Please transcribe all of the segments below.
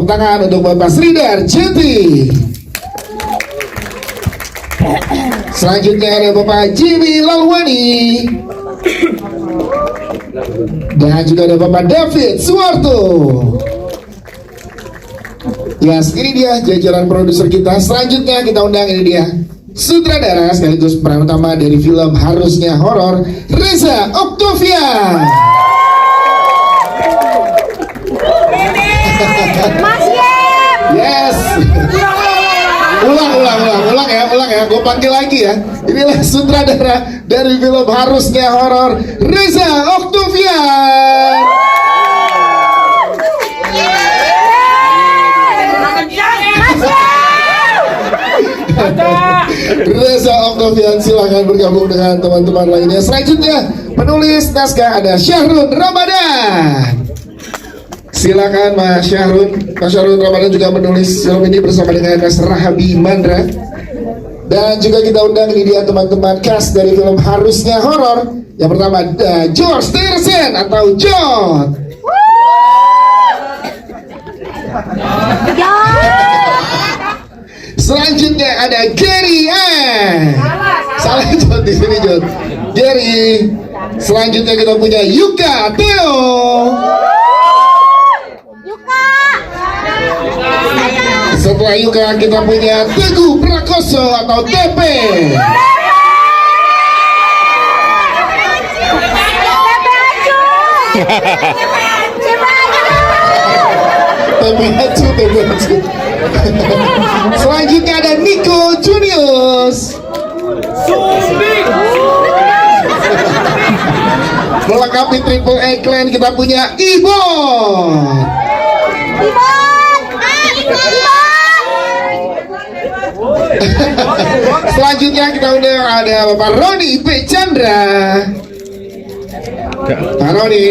tangan untuk Bapak Sridhar Jati. Selanjutnya ada Bapak Jimmy Lalwani. Dan juga ada Bapak David Suwarto. Yes, ini dia jajaran produser kita. Selanjutnya kita undang, ini dia sutradara sekaligus peran utama dari film Harusnya Horor, Reza Octavian. Mas Yem. Yes. Ulang ya. Gue panggil lagi ya. Inilah sutradara dari film Harusnya Horor, Reza Octavian. Reza Octavian, silahkan bergabung dengan teman-teman lainnya. Selanjutnya penulis naskah ada Syahrun Ramadan. Silakan Mas Syahrun. Mas Syahrun Ramadan juga menulis film ini bersama dengan Mas Rahabi Mandra. Dan juga kita undang, ini dia teman-teman cast dari film Harusnya Horor. Yang pertama ada George Tersen atau John. Selanjutnya ada Gary. Salah John di sini John. Gary. Selanjutnya kita punya Yuka Theo. Setelah Yuka kita punya Teguh Prakoso atau TP. TP acu. Selanjutnya ada Nico Junius. Melengkapi Triple A Clan kita punya Ibon. Selanjutnya kita udah ada Bapak Roni P. Chandra. Pak Roni.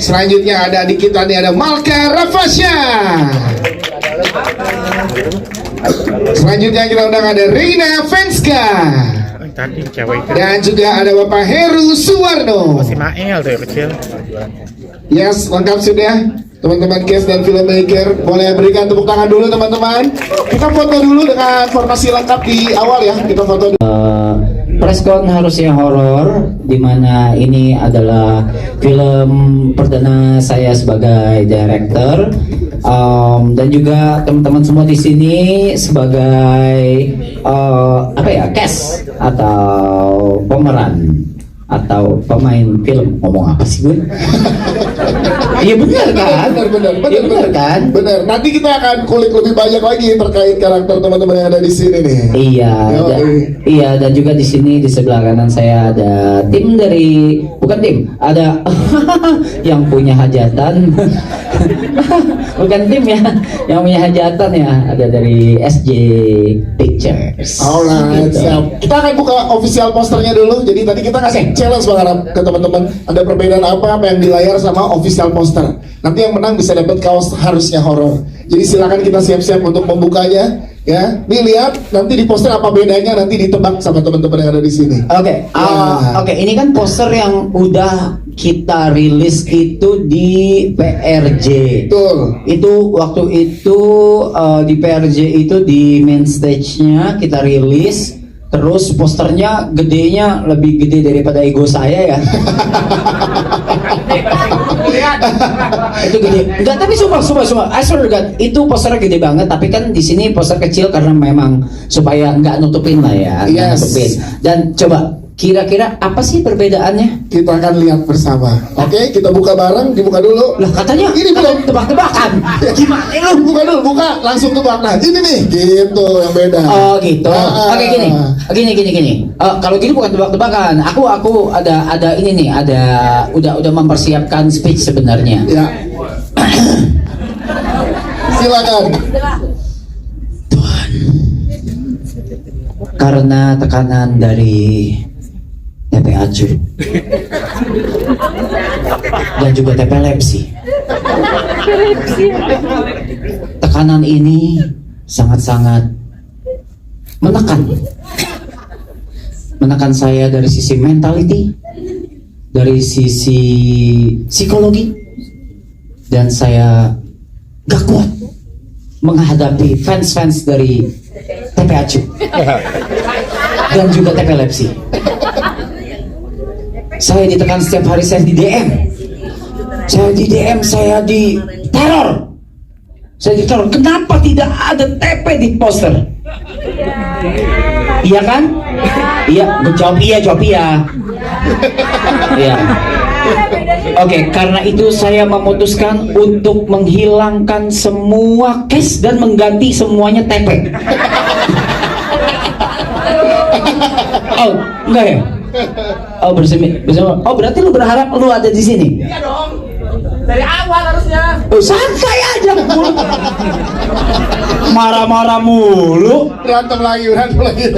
Selanjutnya ada di kita nih ada Malka Rafasya. Selanjutnya kita undang ada Reina Venska. Dan juga ada Bapak Heru Suwarno. Masih Mael tuh ya kecil. Yes, lengkap sudah. Teman-teman cast dan filmmaker, boleh berikan tepuk tangan dulu teman-teman. Kita foto dulu dengan formasi lengkap di awal ya. Kita foto dulu. Preskon Harusnya Horor, dimana ini adalah film perdana saya sebagai director, dan juga teman-teman semua di sini sebagai cast atau pemeran atau pemain film. Ngomong apa sih gue? Iya benar kan? Benar kan? Benar. Nanti kita akan kulik lebih banyak lagi terkait karakter teman-teman yang ada di sini nih. Iya, dan juga di sini di sebelah kanan saya ada tim dari, bukan tim, ada yang punya hajatan. Bukan tim ya, yang punya hajatan ya, ada dari SJ Pictures. Alright, gitu. siap. Kita akan buka official posternya dulu. Jadi tadi kita kasih challenge ke teman-teman. Ada perbedaan apa yang di layar sama official poster. Nanti yang menang bisa dapat kaos Harusnya Horor. Jadi silakan kita siap-siap untuk membukanya. Ya, nih lihat nanti di poster apa bedanya, nanti ditebak sama teman-teman yang ada di sini. Oke, ini kan poster yang udah kita rilis itu di PRJ. Betul. Itu waktu itu di PRJ itu di main stage-nya kita rilis. Terus posternya gedenya lebih gede daripada ego saya ya. Itu gede. Enggak, tapi sumpah. I swear to God, itu posternya gede banget. Tapi kan di sini poster kecil karena memang supaya nggak nutupin lah ya. Yes. Nutupin. Dan coba kira-kira apa sih perbedaannya? Kita akan lihat bersama. Oke, kita buka bareng. Dibuka dulu. Lah katanya ini belum tebak-tebakan. Gimana lu? Buka dulu, langsung tebak. Nah, ini nih, gitu yang beda. Oh gitu. Oke, gini. Kalau gini bukan tebak-tebakan. Aku ada ini nih, udah mempersiapkan speech sebenarnya. Ya. Silakan. Tuhan, karena tekanan dari TPAcu dan juga TPLepsi, tekanan ini sangat-sangat menekan saya dari sisi mentality, dari sisi psikologi, dan saya gak kuat menghadapi fans-fans dari TPACU dan juga TPLFC. Saya ditekan setiap hari, saya di DM, saya di teror. Saya diteror, kenapa tidak ada TP di poster? Iya kan? Iya, jawab iya. Iya. Oke, karena itu saya memutuskan untuk menghilangkan semua cash dan mengganti semuanya TP. Oh, enggak ya? Oh, bersama. Oh, berarti lu berharap lu ada di sini? Iya dong. Dari awal harusnya. Oh, santai aja mulu. Marah-marah mulu. Berantem lagi.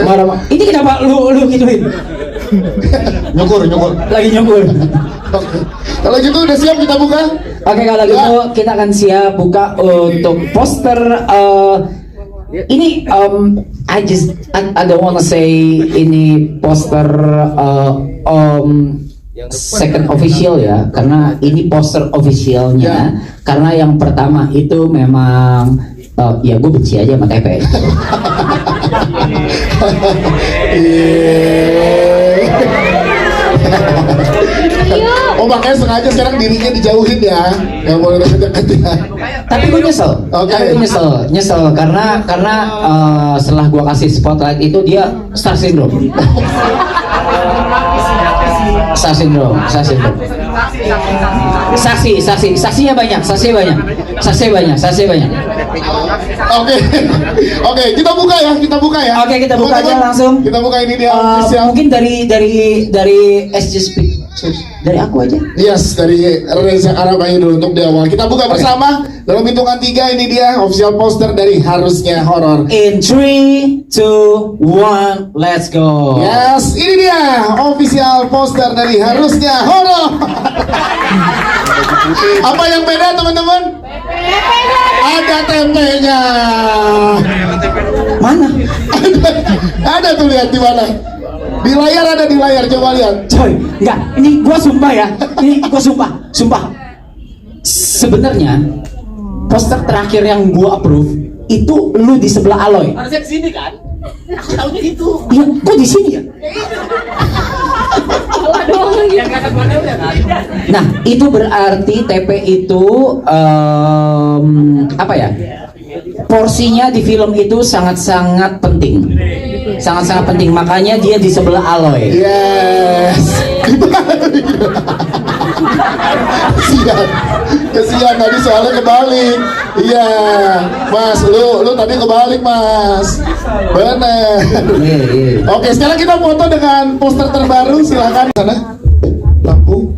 Marah. Ini kenapa lu gituin? Nyukur. Lagi nyukur. Kalau gitu udah siap kita buka? Oke, kalau gitu kita akan siap buka untuk poster. Ini I don't wanna say ini poster second official ya, karena ini poster officialnya. Karena yang pertama itu memang ya gue benci aja sama TP. Oh, makanya sengaja sekarang dirinya dijauhin ya, nggak boleh deket-deket ya. Tapi gue nyesel. Oke. Tapi nyesel karena setelah gue kasih spotlight itu dia star syndrome. Saksinya banyak. Oke, kita buka ya. Oke, kita buka aja langsung. Kita buka ini dia official. Mungkin dari SJSP, dari aku aja. Yes, dari Reza Arab aja dulu untuk di awal. Kita buka bersama dalam hitungan 3. Ini dia official poster dari Harusnya Horor. In 3, 2, 1, let's go. Yes, ini dia official poster dari Harusnya Horor. Apa yang beda teman-teman? Ada tempenya. Mana? Ada tuh, lihat di mana? Di layar, ada di layar, coba lihat. Coy, enggak, ini gua sumpah ya. Ini gua sumpah. Sebenarnya poster terakhir yang gua approve itu lu di sebelah Aloy. Harusnya di sini kan? Aku tahunya itu. Iya, kok di sini ya? Yang kata panel ya kan? Nah, itu berarti TP itu apa ya? Porsinya di film itu sangat-sangat penting. Sangat-sangat penting, makanya dia di sebelah Aloy. Yes. Kesian tadi soalnya kebalik. Iya, Mas, lu tadi kebalik, Mas. Bener. Iya. Oke, sekarang kita foto dengan poster terbaru. Silakan sana. Lampu.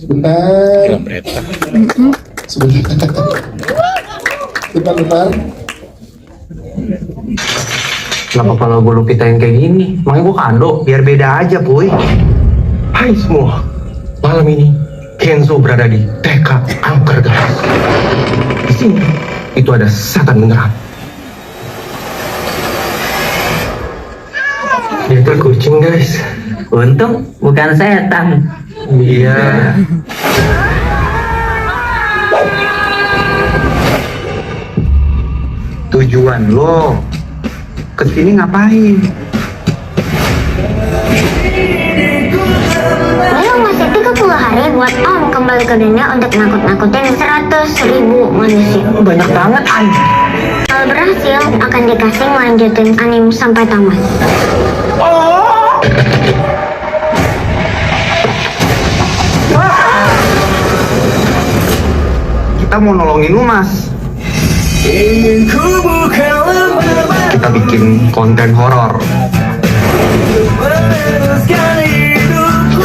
Sebentar. Bentar. Kenapa kalau gue lupitain kayak gini? Makanya gue kando, biar beda aja, boy. Hai semua, malam ini Kenzo berada di TK Angker Gas. Di sini itu ada setan beneran. Itu kucing, guys. Untung bukan setan. Iya. Tujuan lo kesini ngapain? Lo ngasih 30 hari buat Om kembali ke dunia untuk nakut-nakutin 100.000 manusia. Banyak banget, Ay. Kalau berhasil, akan dikasih melanjutin anime sampai tamat. Kita mau nolongin lu, Mas. Kita bikin konten horor.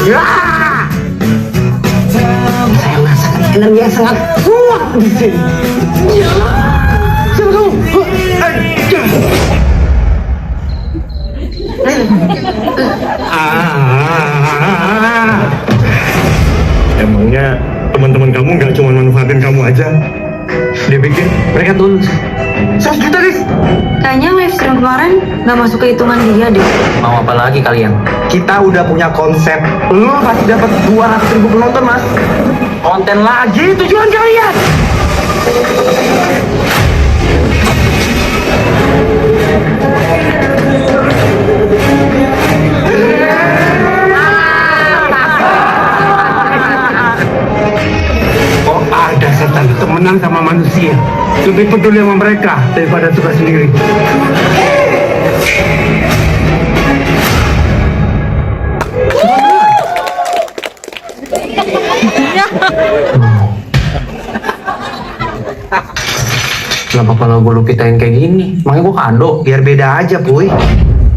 Ya! Saya merasakan energi yang sangat kuat di sini. Siapa kamu? Emangnya teman-teman kamu nggak cuma manfaatin kamu aja? Dia bikin mereka tulus. 100 juta, guys. Kayaknya live stream kemarin nggak masuk ke hitungan dia deh. Mau apa lagi kalian? Kita udah punya konsep. Lu pasti dapat 200.000 penonton, Mas. Konten lagi tujuan kalian. Kok ada setan temenan sama manusia? Lebih peduli sama mereka daripada tugas sendiri. Kenapa kalau gue lupitain kayak gini? Makanya gue kado, biar beda aja, puy.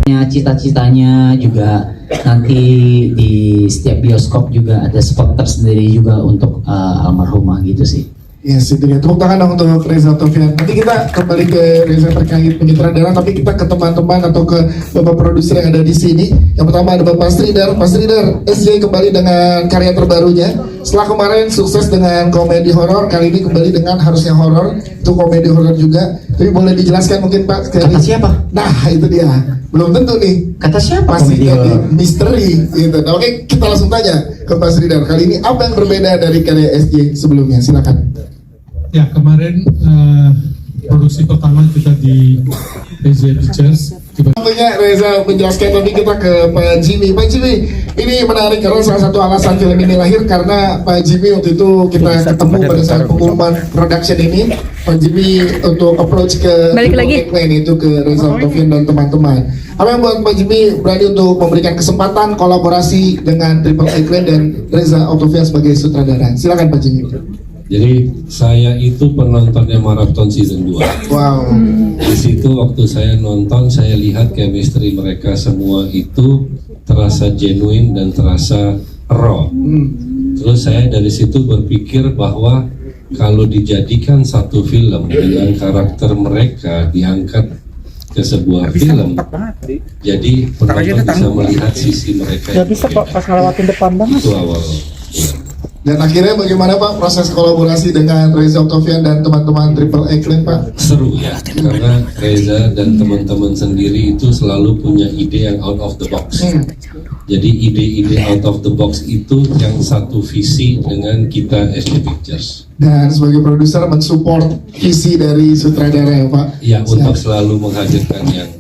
Cita-citanya juga nanti di setiap bioskop juga ada spot tersendiri juga untuk almarhumah gitu sih. Yes, itu dia. Tepuk tangan dong untuk Reza Octavian. Nanti kita kembali ke Reza terkait penyutradaran, tapi kita ke teman-teman atau ke bapak produser yang ada di sini. Yang pertama ada Bapak Sridhar. Pak Sridhar, SJ kembali dengan karya terbarunya. Setelah kemarin sukses dengan komedi horor, kali ini kembali dengan harusnya horor. Itu komedi horor juga. Tapi boleh dijelaskan mungkin Pak sekali. Kata siapa? Nah, itu dia. Belum tentu nih. Kata siapa? Masih komedi jadi horor? misteri gitu. Nah, oke, kita langsung tanya ke Pak Sridhar. Kali ini apa yang berbeda dari karya SJ sebelumnya? Silakan. Ya, kemarin produksi pertama kita di SJ Pictures. Tentunya Reza menjelaskan, tapi kita ke Pak Jimmy. Pak Jimmy, ini menarik karena salah satu alasan film ini lahir karena Pak Jimmy waktu itu kita ketemu pada saat pengumuman production ini. Pak Jimmy untuk approach ke Balik lagi. itu ke Reza Octavian dan teman-teman. Apa yang buat Pak Jimmy berani untuk memberikan kesempatan kolaborasi dengan Triple A Clan dan Reza Octavian sebagai sutradara? Silakan Pak Jimmy. Jadi saya itu penontonnya Marathon Season 2. Wow. Di situ waktu saya nonton, saya lihat chemistry mereka semua itu terasa genuine dan terasa raw. Terus saya dari situ berpikir bahwa kalau dijadikan satu film dengan karakter mereka diangkat ke sebuah film, jadi penonton bisa melihat sisi mereka. Gak bisa kok pas ngelewatin depan banget. Itu awal. Dan akhirnya bagaimana Pak proses kolaborasi dengan Reza Octavian dan teman-teman Triple A Clan Pak? Seru ya, karena Reza dan teman-teman sendiri itu selalu punya ide yang out of the box. Jadi ide-ide out of the box itu yang satu visi dengan kita SJ Pictures. Dan sebagai produser mensupport visi dari sutradara ya Pak? Ya, untuk selalu menghadirkan yang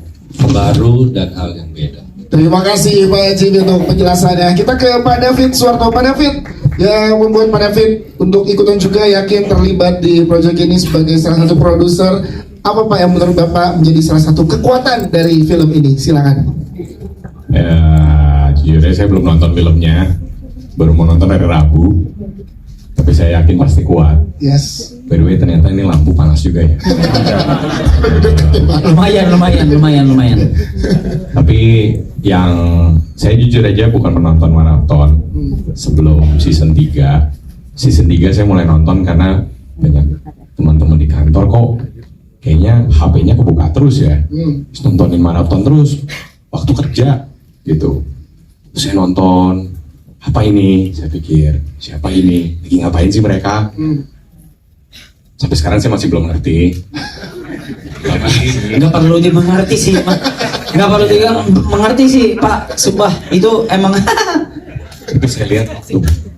baru dan hal yang beda. Terima kasih Pak Jimmy untuk penjelasannya. Kita ke Pak David Suwarto. Pak David, yang membuat Pak David untuk ikutan juga yakin terlibat di proyek ini sebagai salah satu produser. Apa Pak yang menurut Bapak menjadi salah satu kekuatan dari film ini? Silakan. Ya, jujur saya belum nonton filmnya, baru mau nonton hari Rabu. Tapi saya yakin pasti kuat. Yes. By the way, ternyata ini lampu panas juga ya. lumayan. Tapi yang saya jujur aja bukan penonton maraton. Sebelum season 3 saya mulai nonton karena banyak teman-teman di kantor kok kayaknya HP-nya kebuka terus ya. Terus nontonin maraton terus waktu kerja gitu. Terus saya nonton, apa ini? Saya pikir, siapa ini? Lagi ngapain sih mereka? Sampai sekarang saya masih belum ngerti. Nggak perlu dimengerti sih, Pak. Nggak perlu dimengerti sih, Pak. Sumpah, itu emang. Tapi saya lihat,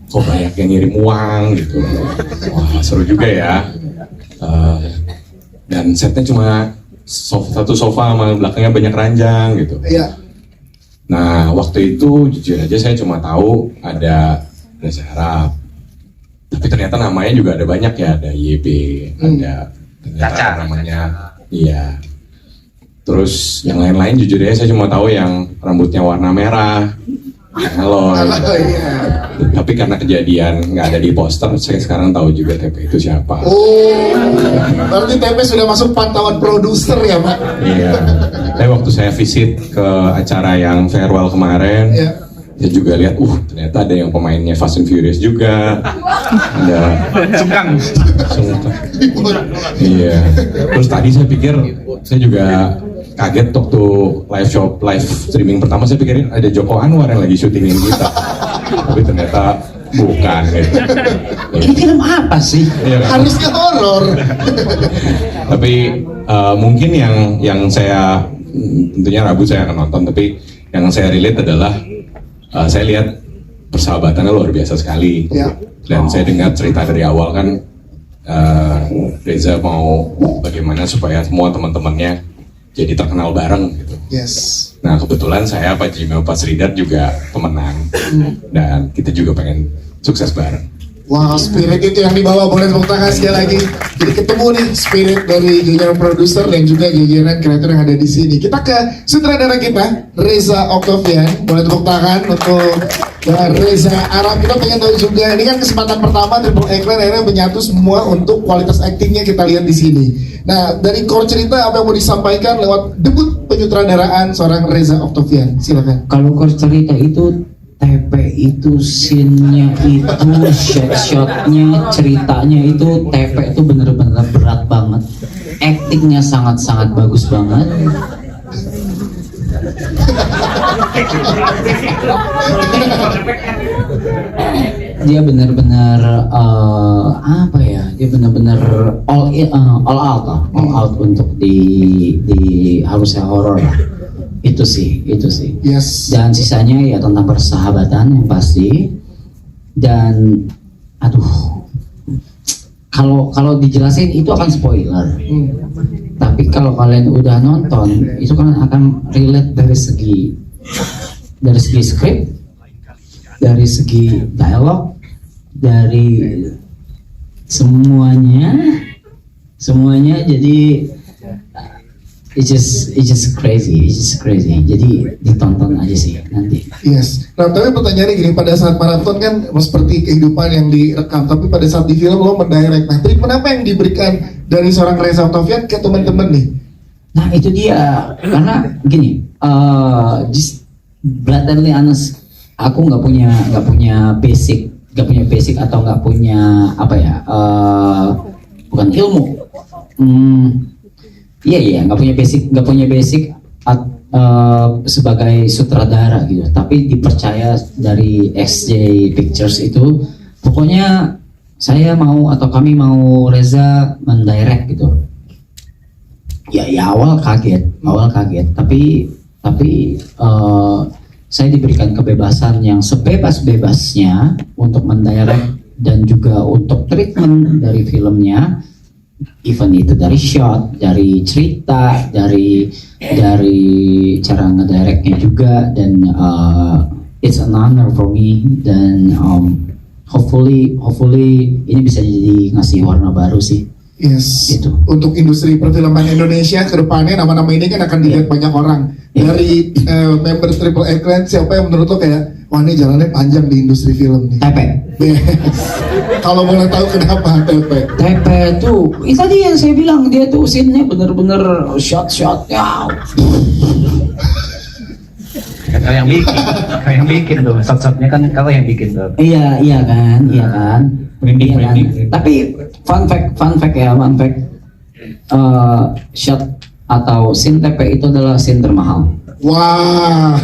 kok banyak yang ngirim uang gitu. Wah, seru juga ya. Dan setnya cuma satu sofa sama belakangnya banyak ranjang gitu. Iya. Nah, waktu itu jujur aja saya cuma tahu ada Reza Arab. Tapi ternyata namanya juga ada banyak ya, ada YB, ada ternyata namanya, iya. Terus yang lain-lain jujur aja saya cuma tahu yang rambutnya warna merah, halo. Iya. Tapi karena kejadian nggak ada di poster, saya sekarang tahu juga TP itu siapa. Oh, berarti TP sudah masuk pantauan produser ya Pak? Iya. Tapi waktu saya visit ke acara yang farewell kemarin, Iya. saya juga lihat, ternyata ada yang pemainnya Fast and Furious juga, ada Sungkang. Iya. Terus tadi saya pikir, saya juga kaget waktu live streaming pertama, saya pikirin ada Joko Anwar yang lagi syutingin kita, tapi ternyata bukan. Gitu. Ini film apa sih? Iya, kan? Harusnya horor. Tapi mungkin yang saya tentunya Rabu saya akan nonton, tapi yang saya relate adalah saya lihat persahabatannya luar biasa sekali. Ya. Dan saya dengar cerita dari awal kan Reza mau bagaimana supaya semua teman-temannya jadi terkenal bareng gitu. Yes. Nah kebetulan saya Pak Jimmy, Pak Sridhar juga temenan dan kita juga pengen sukses bareng. Wow, spirit itu yang dibawa, boleh tepuk tangan sekali lagi. Jadi ketemu nih spirit dari jajaran produser dan juga jajaran kreator yang ada di sini. Kita ke sutradara kita, Reza Octavian. Boleh tepuk tangan untuk Reza Arab. Kita pengen tahu juga, ini kan kesempatan pertama Triple A Clan akhirnya menyatu semua untuk kualitas aktingnya kita lihat di sini. Nah, dari core cerita apa yang mau disampaikan lewat debut penyutradaraan seorang Reza Octavian? Silakan. Kalau core cerita itu TP itu scene-nya itu shot-shotnya ceritanya itu TP itu bener-bener berat banget, actingnya sangat-sangat bagus banget. Dia benar-benar apa ya? Dia benar-benar all out untuk di harusnya horor lah. Itu sih. Yes. Dan sisanya ya tentang persahabatan yang pasti. Dan aduh, kalau dijelasin itu akan spoiler. Tapi kalau kalian udah nonton, itu kan akan relate dari segi skrip, dari segi dialog, dari semuanya jadi it's just crazy. Jadi ditonton aja sih nanti. Yes. Nah, tapi pertanyaannya gini, pada saat maraton kan seperti kehidupan yang direkam, tapi pada saat di film lo mendirect. Nah, treatment apa yang diberikan dari seorang Reza Octavian ke teman-teman nih? Nah, itu dia. Karena gini, just blatantly honest, aku nggak punya basic atau nggak punya apa ya? Bukan ilmu. Iya, nggak punya basic sebagai sutradara gitu. Tapi dipercaya dari XJ Pictures itu, pokoknya saya mau atau kami mau Reza mendirect gitu. Ya awal kaget. Tapi saya diberikan kebebasan yang sebebas-bebasnya untuk mendirect dan juga untuk treatment dari filmnya. Even itu dari shot, dari cerita, dari cara ngedirectnya juga, dan it's an honor for me, dan hopefully ini bisa jadi ngasih warna baru sih. Yes. Gitu. Untuk industri perfilman Indonesia ke depannya nama-nama ini kan akan dilihat banyak orang. Dari member Triple A Clan, siapa yang menurut lo kayak wah ini jalannya panjang di industri film nih? TP. Kalau boleh tahu kenapa TP? TP tuh, itu tadi yang saya bilang, dia tuh scene-nya bener-bener shot-shotnya. Kalau yang bikin tuh, shot-shotnya kan kalau yang bikin tuh. Iya kan. Merinding. Tapi fun fact, shot atau scene TP itu adalah scene termahal. Wah,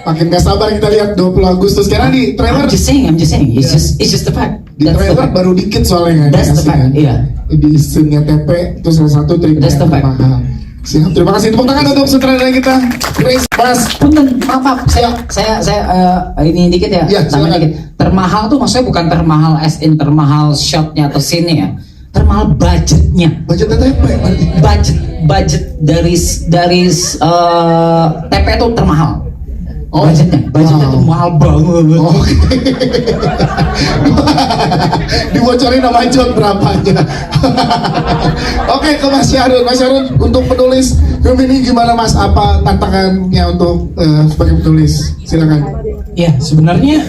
makin gak sabar kita lihat 20 Agustus. Karena di trailer, I'm just saying, it's just the fact. di trailer baru dikit soalnya. That's the fact, iya. Di scene-nya TP itu salah satu trik That's the fact. mahal. Siap, terima kasih. Tepuk tangan untuk sutradara kita, Grace Mas. Punten, maaf, saya ini dikit ya. Iya, silakan. Dikit. Termahal tuh maksudnya bukan termahal as in termahal shotnya atau scene ya. Termahal budgetnya. Budgetnya TP berarti. Budget dari TP itu termahal. Oh, budgetnya wow. tuh mahal banget. Oke. Dibocorin sama John berapanya. Oke, ke Mas Syahrul. Mas Syahrul, untuk penulis film ini gimana Mas? Apa tantangannya untuk sebagai penulis? Silakan. Ya, sebenarnya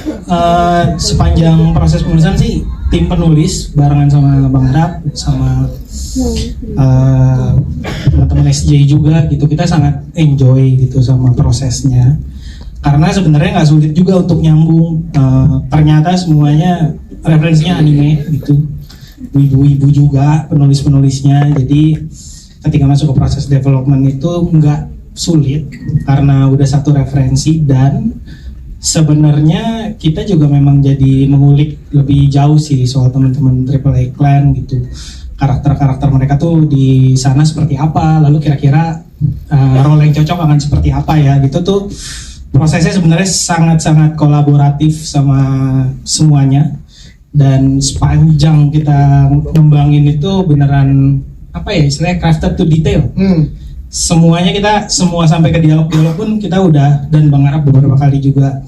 sepanjang proses penulisan sih tim penulis barengan sama Bang Arab sama teman-teman SJ juga gitu, kita sangat enjoy gitu sama prosesnya. Karena sebenarnya nggak sulit juga untuk nyambung. Ternyata semuanya referensinya anime gitu, ibu-ibu juga penulisnya. Jadi ketika masuk ke proses development itu nggak sulit karena udah satu referensi, dan sebenarnya kita juga memang jadi mengulik lebih jauh sih soal teman-teman Triple A Clan gitu. Karakter-karakter mereka tuh di sana seperti apa, lalu kira-kira role yang cocok akan seperti apa ya gitu tuh. Prosesnya sebenarnya sangat-sangat kolaboratif sama semuanya, dan sepanjang kita ngembangin itu beneran apa ya istilahnya crafted to detail. Semuanya semua sampai ke dialog pun kita udah, dan Bang Arap beberapa kali juga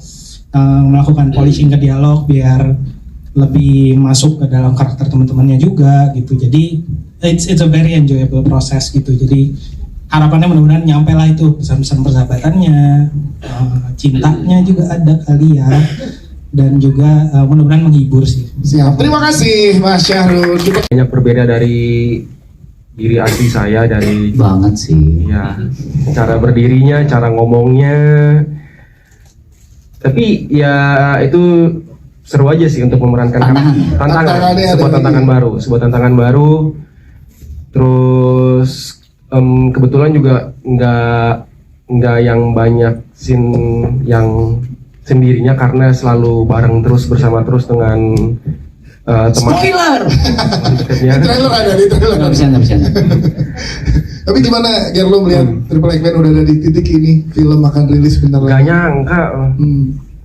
melakukan polishing ke dialog biar lebih masuk ke dalam karakter teman-temannya juga gitu. Jadi it's a very enjoyable proses gitu. Jadi harapannya mudah-mudahan nyampe lah itu pesan-pesan persahabatannya, cintanya juga ada kali ya, dan juga mudah-mudahan menghibur sih. Siap. Terima kasih Mas Syahrul. Banyak berbeda dari diri asli saya, dari Banget sih. ya cara berdirinya, cara ngomongnya. Tapi ya itu seru aja sih untuk memerankan sebuah tantangan baru. Terus kebetulan juga nggak yang banyak scene yang sendirinya karena selalu bareng terus bersama terus dengan teman. Spoiler. Di trailer ada. Nggak bisa. Tapi gimana Gerlo melihat Triple X Band udah ada di titik ini, film akan rilis bentar Gak lagi?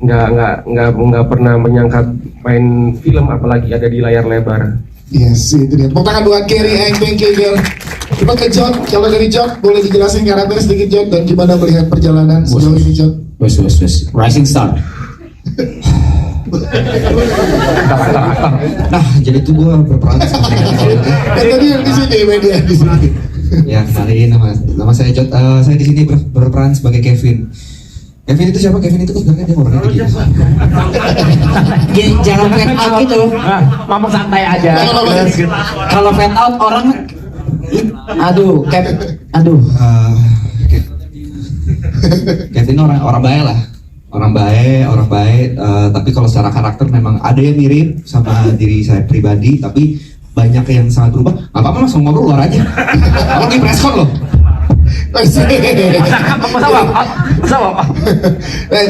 nyangka, nggak pernah menyangka main film apalagi ada di layar lebar. Yes, itu dia. Tepuk tangan buat Kerry and thank you Ger. Coba ke John, kalau dari John boleh dijelasin karakter sedikit John dan gimana melihat perjalanan sejauh ini John? Wes. Rising Star. Nah, jadi itu gue berperan sebagai Tadi di sini media di sini. ya kenalin nama saya Jod. Saya di sini berperan sebagai Kevin. Kevin itu siapa? Kevin itu sebenarnya dia orangnya begini. Gini, jangan fade out gitu. Ngomong santai aja. Kalau fade out orang, aduh. Kevin orang baik lah. Orang baik. Tapi kalau secara karakter memang ada yang mirip sama diri saya pribadi, tapi banyak yang sangat berubah. Gak apa-apa, langsung ngobrol luar aja. Kalau di preskon loh.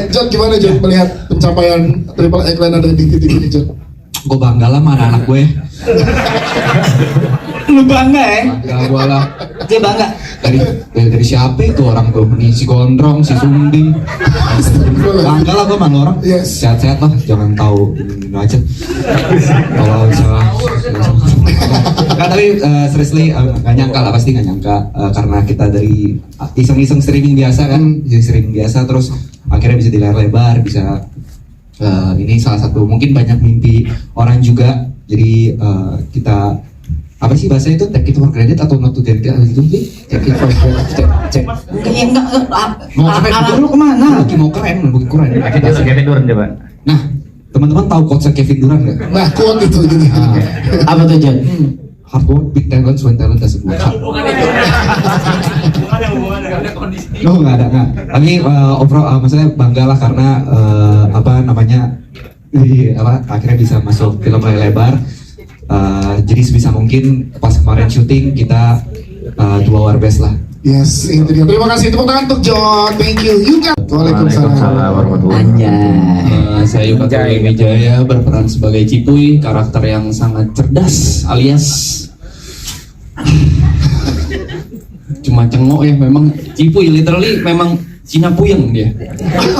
John gimana John melihat pencapaian Triple X Band ada di titik ini John? Gue bangga lah sama anak gue. Lu bangga ya? Bangga gue lah. Dia bangga. Dari siapa itu orang tuh? Nih si Gondrong, si Sumbing. Bangga lah gue sama orang. Yes. Sehat-sehat lah, jangan tahu ini aja. Kalau misalnya kan tapi seriously nggak nyangka lah, pasti nggak nyangka karena kita dari iseng-iseng streaming biasa kan, terus akhirnya bisa di layar lebar, bisa ini salah satu mungkin banyak mimpi orang juga. Jadi kita apa sih bahasa itu, take it for credit atau not to credit gitu sih? Take it for credit, cek. Enggak. Mau Arah lu kemana? mau keren. Kevin Durant coba. Nah, teman-teman tahu quotes Kevin Durant nggak? Nah, quote itu jadi. Apa tuh John? Hard work, big talent, when talent doesn't work hard. No, nggak ada. Tapi overall, maksudnya bangga lah karena akhirnya bisa masuk film layar lebar. Jadi sebisa mungkin pas kemarin syuting kita do our best lah. Yes, itu dia. Terima kasih tepuk tangan untuk John. Thank you. Yuka. Waalaikumsalam. Anjay. Saya Yuka Wijaya berperan sebagai Cipuy, karakter yang sangat cerdas alias cuma cengok ya, memang Cipuy literally memang Cina puyeng dia.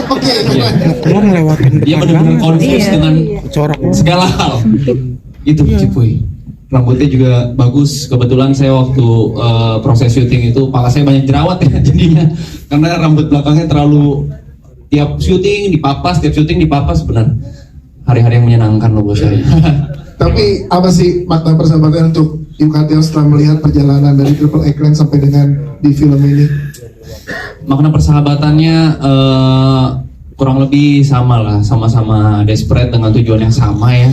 Oke. Dia benar-benar confused dengan segala hal. Itu Cipuy. Rambutnya juga bagus. Kebetulan saya waktu proses syuting itu pala saya banyak jerawat ya jadinya, karena rambut belakangnya terlalu tiap syuting dipapas, benar. Hari-hari yang menyenangkan loh buat saya. Tapi apa sih makna persahabatan untuk Yukatil setelah melihat perjalanan dari Triple X Band sampai dengan di film ini? Makna persahabatannya kurang lebih sama lah, sama-sama desperate dengan tujuan yang sama ya,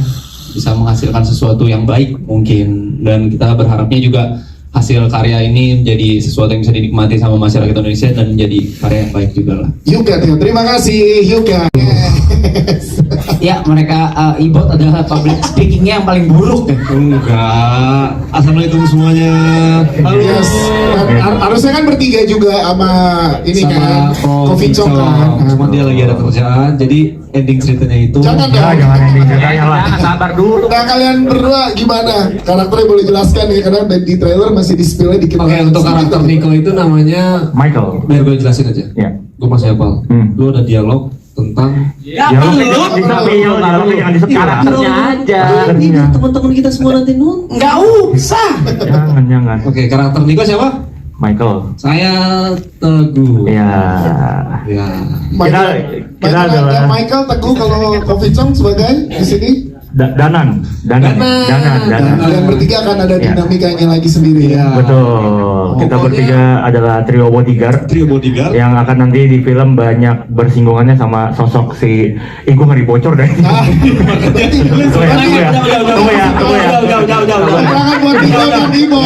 bisa menghasilkan sesuatu yang baik mungkin, dan kita berharapnya juga hasil karya ini menjadi sesuatu yang bisa dinikmati sama masyarakat Indonesia dan menjadi karya yang baik juga lah. Yukatil, terima kasih Yuka. Ya, mereka Ibot adalah public speakingnya yang paling buruk ya. Enggak. Assalamualaikum semuanya. Halo. Yes. Harusnya kan bertiga juga sama ini kan, Coffee Chok kan. Cuma dia lagi ada kerjaan, jadi ending ceritanya itu. Jangan dong. Jangan ending ceritanya lah. Sabar dulu. Nah, kalian berdua gimana? Karakternya boleh jelaskan ya, karena di trailer masih di-spill dikit. Oke, untuk karakter Nico itu namanya Michael. biar gue jelasin aja. Ya. Gue masih hafal. Lu ada dialog, tentang Ya lu bisa bingung kalau jangan disebut karakternya aja. ini teman-teman kita semua nanti nonton. Nggak usah. Jangan. Oke, karakter Niko siapa? Michael. Saya Teguh. Ya. Ya. Michael, Michael Teguh kalau Coffee Chong sebagai di sini. Danan. Kalian bertiga akan ada dinamikanya lagi sendiri ya. Betul. Kita bertiga adalah trio bodyguard. Yang akan nanti di film banyak bersinggungannya sama sosok si gue ngeri bocor deh. Tunggu ya. Silakan buat Niko dan Imo.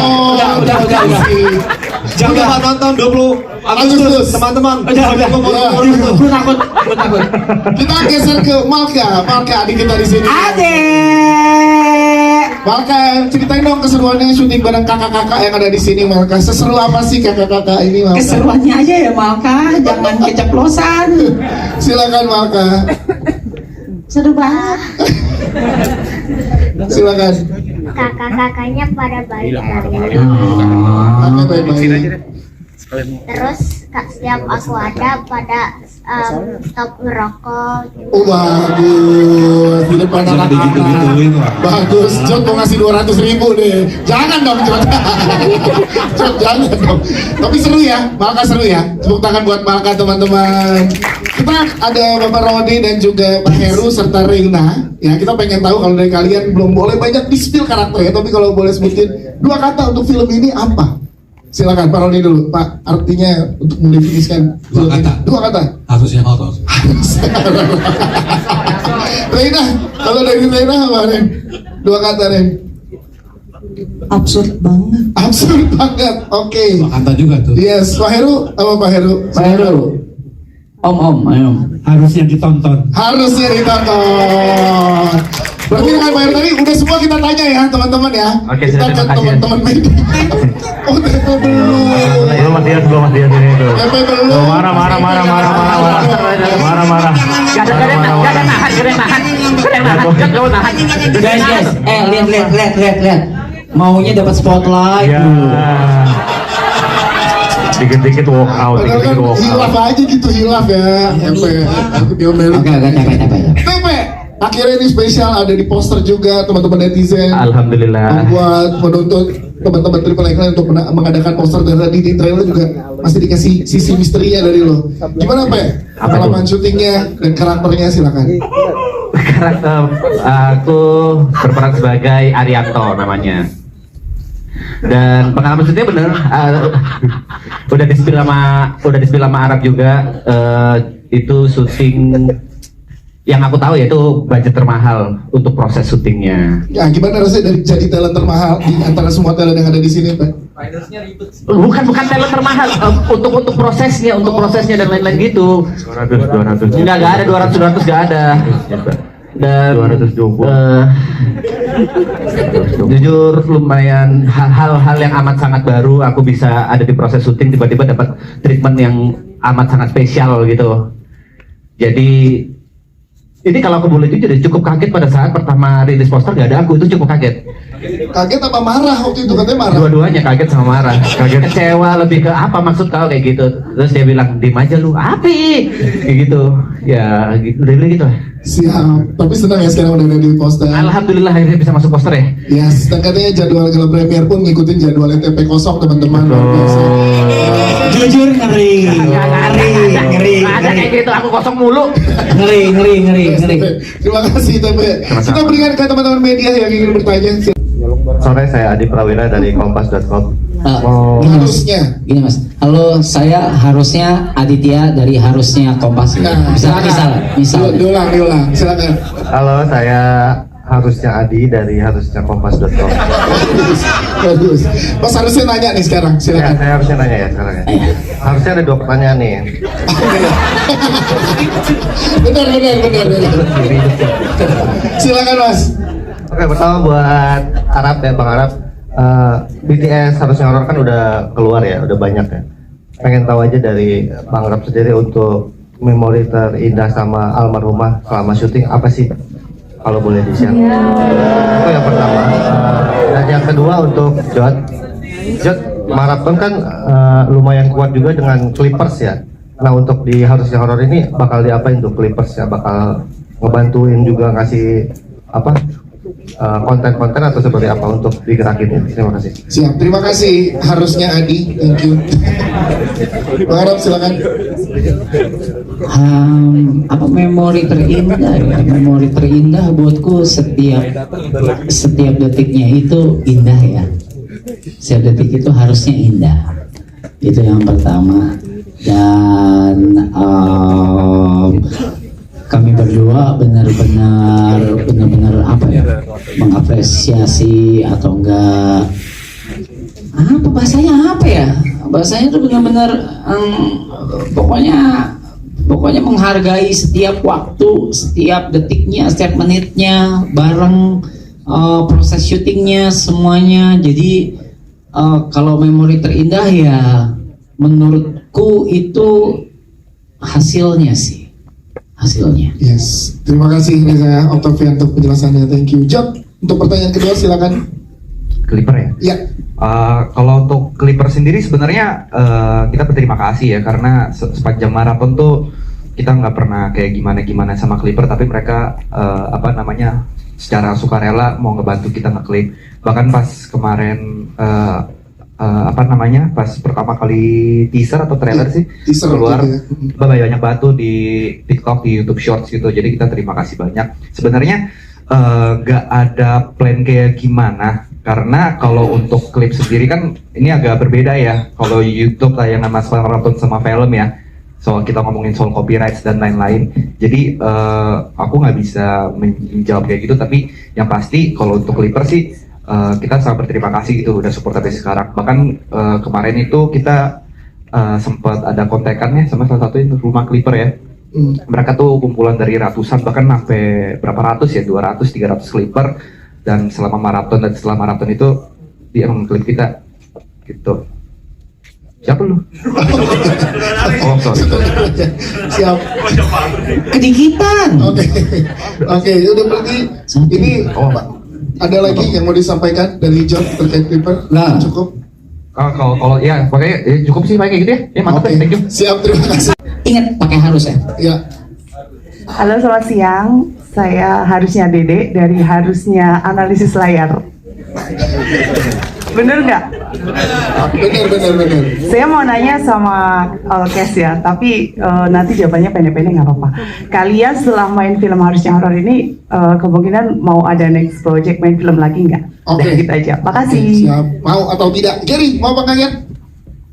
Jangan nonton 20 Agustus, teman-teman. Gue takut. Kita geser ke Malka adik kita di sini. Malka, ceritain dong keseruannya syuting bareng kakak-kakak yang ada di sini, Malka. Seseru apa sih kakak-kakak ini, Malka? Keseruannya aja ya Malka, jangan keceplosan. Silakan Malka. Seru banget. Silakan. Kakak-kakaknya pada baik-baik. Kakak baik-baik. Terus setiap aku ada pada stop ngerokok gitu. Oh bagus, di depan anak-anak. Bagus, Jod mau ngasih 200.000 deh. Jangan dong Jod. Jod jangan dong. Tapi seru ya, Malka seru ya. Tepuk tangan buat Malka teman-teman. Kita ada Bapak Rodi dan juga Pak Heru serta Reina. Ya kita pengen tahu kalau dari kalian belum boleh banyak di-spill karakter ya, tapi kalau boleh sebutin 2 kata untuk film ini apa? Silakan Pak Roni dulu, Pak. Artinya untuk mendefinisikan 2 kata. 2 kata. Harusnya horor. Reina, kalau dari Reina apa Ren? 2 kata Ren. Absurd banget. Absurd banget. Oke. 2 kata juga tuh. Yes, Pak Heru, apa Pak Heru? Pak Heru. Om, ayo. Harusnya ditonton. Harusnya ditonton. Berarti dengan Pak Heru tadi udah semua kita tanya ya teman-teman ya. Oke, Kita sudah, ke terima kasih. teman-teman media. Oh, TP belum. Belum Mas Dias ini tuh. TP belum. Marah. Gak ada nahan. Guys, lihat. Maunya dapat spotlight. Ya. Dikit-dikit walk out, Padahal kan hilaf aja gitu, hilaf ya. TP, aku diomelin. Oke, capek. TP, akhirnya ini spesial ada di poster juga teman-teman netizen. Alhamdulillah. Membuat menuntut teman-teman Triple X untuk mengadakan poster dan tadi di trailer juga masih dikasih sisi misterinya dari lo. Gimana Pak? Pengalaman syutingnya dan karakternya silakan. Karakter aku berperan sebagai Arianto namanya. Dan pengalaman syutingnya bener, udah di-spill sama Arab juga. Itu syuting yang aku tahu ya itu budget termahal untuk proses syutingnya. Ya gimana rasanya dari jadi talent termahal di antara semua talent yang ada di sini Pak? Bukan talent termahal, untuk prosesnya dan lain-lain gitu. 200. Enggak ada 200 enggak ada. Dan 220. Jujur lumayan hal-hal yang amat sangat baru. Aku bisa ada di proses syuting tiba-tiba dapat treatment yang amat sangat spesial gitu. Jadi ini kalau aku boleh jujur cukup kaget pada saat pertama rilis poster gak ada aku, itu cukup kaget. Kaget apa marah waktu itu katanya marah? Dua-duanya kaget sama marah. Kaget kecewa lebih ke apa maksud kau kayak gitu. Terus dia bilang dim aja lu api kayak gitu. Ya gitu udah bilang gitu. Siap. Tapi senang ya sekarang udah ada di poster. Alhamdulillah akhirnya bisa masuk poster ya. Yes, dan katanya jadwal Gala Premier pun ngikutin jadwal TP kosong teman-teman. Luar biasa. Jujur ngeri. Ada kayak gitu aku kosong mulu. Ngeri. Terima kasih TP. Kita berikan ke teman-teman media yang ingin bertanya. Sore, saya Adi Prawira dari kompas.com. Harusnya. Gini Mas, halo, saya harusnya Aditya dari Harusnya Kompas. Nah, Misal. Diulang, silakan. Halo, saya harusnya Adi dari harusnya kompas.com. Bagus. Mas harusnya nanya nih sekarang, Ya, silakan. saya harusnya nanya ya sekarang ya. Harusnya ada 2 pertanyaan nih. Benar. Silakan Mas. Oke, pertama buat Arab ya, Bang Arab. BTS harusnya horor kan udah keluar ya, udah banyak ya. Pengen tahu aja dari Bang Arab sendiri untuk memori terindah sama almarhumah selama syuting apa sih? Kalau boleh di-share. Itu yang pertama. Dan yang kedua untuk Jod, maraton kan lumayan kuat juga dengan Clippers ya. Nah untuk di harusnya horor ini bakal diapain tuh Clippers ya, bakal ngebantuin juga ngasih apa konten-konten atau seperti apa untuk digerakin? Terima kasih. Siap, terima kasih. Harusnya Adi, thank you. Bang Arab silakan. Apa memori terindah ya? Memori terindah buatku setiap detiknya itu indah ya. Setiap detik itu harusnya indah. Itu yang pertama. Dan kami berdua benar-benar apa ya, mengapresiasi atau enggak apa bahasanya itu benar-benar pokoknya menghargai setiap waktu, setiap detiknya, setiap menitnya bareng, proses syutingnya semuanya. Jadi kalau memori terindah ya menurutku itu hasilnya. Yes, terima kasih Reza Octavian untuk penjelasannya, thank you. Jod, untuk pertanyaan kedua silakan. Clipper ya? Ya. Kalau untuk Clipper sendiri sebenarnya kita berterima kasih ya, karena sepanjang maraton tuh kita nggak pernah kayak gimana sama Clipper, tapi mereka secara sukarela mau ngebantu kita ngeklip. Bahkan pas kemarin pas pertama kali teaser atau trailer sih keluar, banyak bantu di TikTok, di YouTube Shorts gitu. Jadi kita terima kasih banyak. Sebenarnya nggak ada plan kayak gimana, karena kalau untuk klip sendiri kan ini agak berbeda ya. Kalau YouTube tayangan Mas Marathon sama film ya, soal kita ngomongin soal copyright dan lain-lain. Jadi aku nggak bisa menjawab kayak gitu, tapi yang pasti kalau untuk Clipper sih kita sangat berterima kasih gitu udah support sampai sekarang. Bahkan kemarin itu kita sempat ada kontekannya sama salah satu itu rumah Clipper ya. Mereka tuh kumpulan dari ratusan, bahkan sampai berapa ratus ya, 200-300 Clipper, dan selama maraton itu dia mengklip kita gitu. Siapa lu? Oh sorry. Siap. Kedikitan. Oke, udah berarti ini ada lagi yang mau disampaikan dari John terkait Clipper? Nah. Cukup. Kalau ya pokoknya cukup sih pakai gitu ya. Ya mantap ya, thank you. Siap, terima kasih. Ingat pakai harus ya. Ya. Halo, selamat siang. Saya Harusnya Dede dari Harusnya Analisis Layar. Bener nggak? Bener. Saya mau nanya sama Kes ya, tapi nanti jawabannya pendek-pendek nggak apa-apa. Kalian setelah main film Harusnya Horor ini kemungkinan mau ada next project main film lagi nggak? Oke. Gitu aja. Makasih. Siap. Mau atau tidak? Gary, mau Bang Ganyan?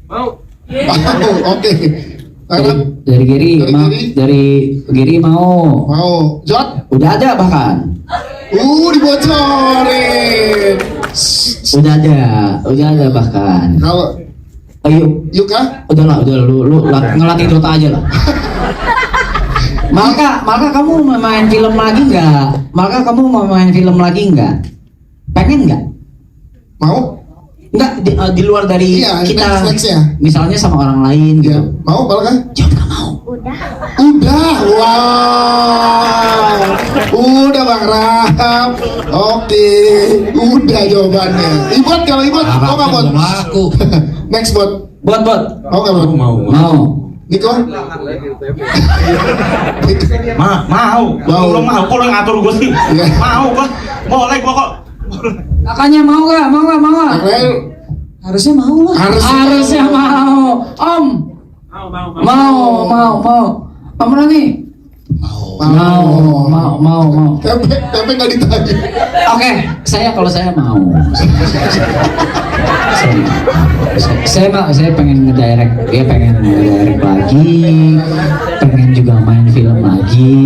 Mau. Oke. Dari Giri mau. Jod? Udah ada bahkan. Dibocorin. Udah ada bahkan. Kalau yuk kah? Udah lu ngelatih Dota aja lah. Maka kamu mau main film lagi nggak? Pengen nggak? Mau? Enggak, di luar dari kita, misalnya sama orang lain gitu. Mau kan? Jawab gak mau. Udah, wow. Udah Bang Raham. Oke, udah jawabannya. Ibot, kalau Ibot, mau gak Bot? Aku. Next Bot. Bot. Mau gak Bot? Mau. Niko? Mau. Belum mau, kok lo ngatur gue sih? Mau kok, boleh kok. Kakaknya mau gak? Harusnya mau lah. Harusnya mau. Om. Mau. Om Rani. Mau. Tempe nggak ditanya. Oke, kalau saya mau. Saya pengen ngedirect lagi, pengen juga main film lagi.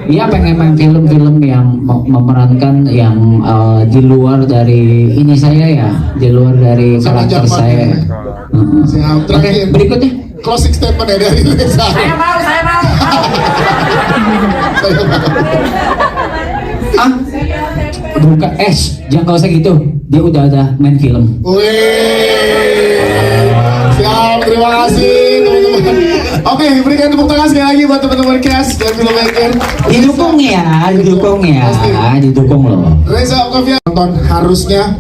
Iya, pengen main film-film yang memerankan yang di luar dari ini saya ya, di luar dari karakter saya. Oke, berikutnya closing statement dari Reza. Saya mau. Buka jangan kau usah gitu. Dia udah ada main film. Siap, terima kasih teman-teman. Oke, berikan tepuk tangan sekali lagi buat teman-teman Kes dan Filmmaker. Didukung loh. Reza Octavian,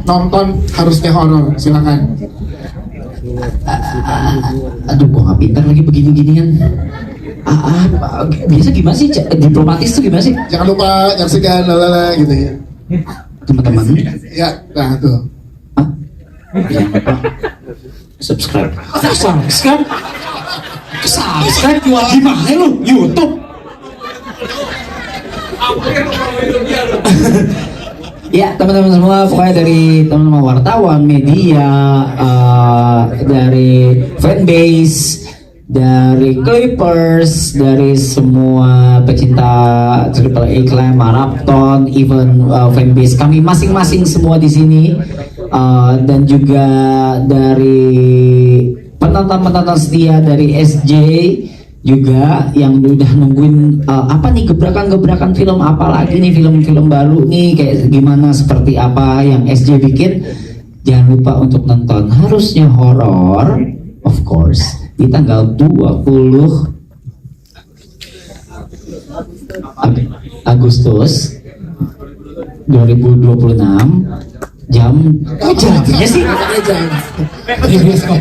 nonton harusnya horor. Silakan. Aduh, gua nggak pintar lagi begini-ginian. Biasa gimana sih diplomatis tuh gimana sih? Jangan lupa nyaksikan lalala gitu ya. Teman-teman. Ya, nah tuh. Jangan lupa subscribe. Subscribe gimana lu? YouTube. Ya teman-teman semua, pokoknya dari teman-teman wartawan, media, dari fanbase, dari Clippers, dari semua pecinta Triple A Clan, Marathon, even fanbase kami masing-masing semua di sini, dan juga dari penonton-penonton setia dari SJ juga yang udah nungguin apa nih gebrakan-gebrakan film apa lagi nih, film-film baru nih kayak gimana, seperti apa yang SJ bikin. Jangan lupa untuk nonton Harusnya Horor, of course, di tanggal 20 Agustus 2026 jam jamnya sih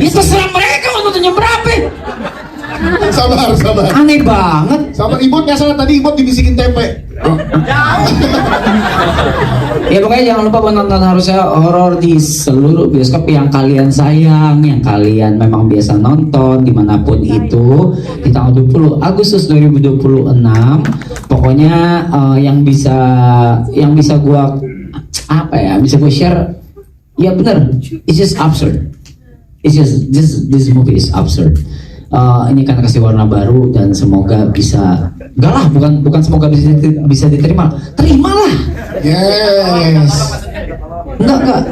itu terserah mereka mau nontonnya berapa. Sabar. Aneh banget. Sabar, Ibot nggak salah tadi, Ibot dibisikin tempe. Ya pokoknya jangan lupa menonton Harusnya Horor di seluruh bioskop yang kalian sayang, yang kalian memang biasa nonton dimanapun itu, di tanggal 20 Agustus 2026. Pokoknya yang bisa gua share, ya bener, it's just absurd. It's just this movie is absurd. Ini kan kasih warna baru dan semoga bisa, bukan semoga bisa diterima, terimalah. Yes. Enggak.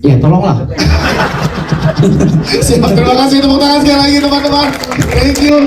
Ya tolonglah. Siap, terima kasih, tepuk tangan sekali lagi teman-teman. Thank you.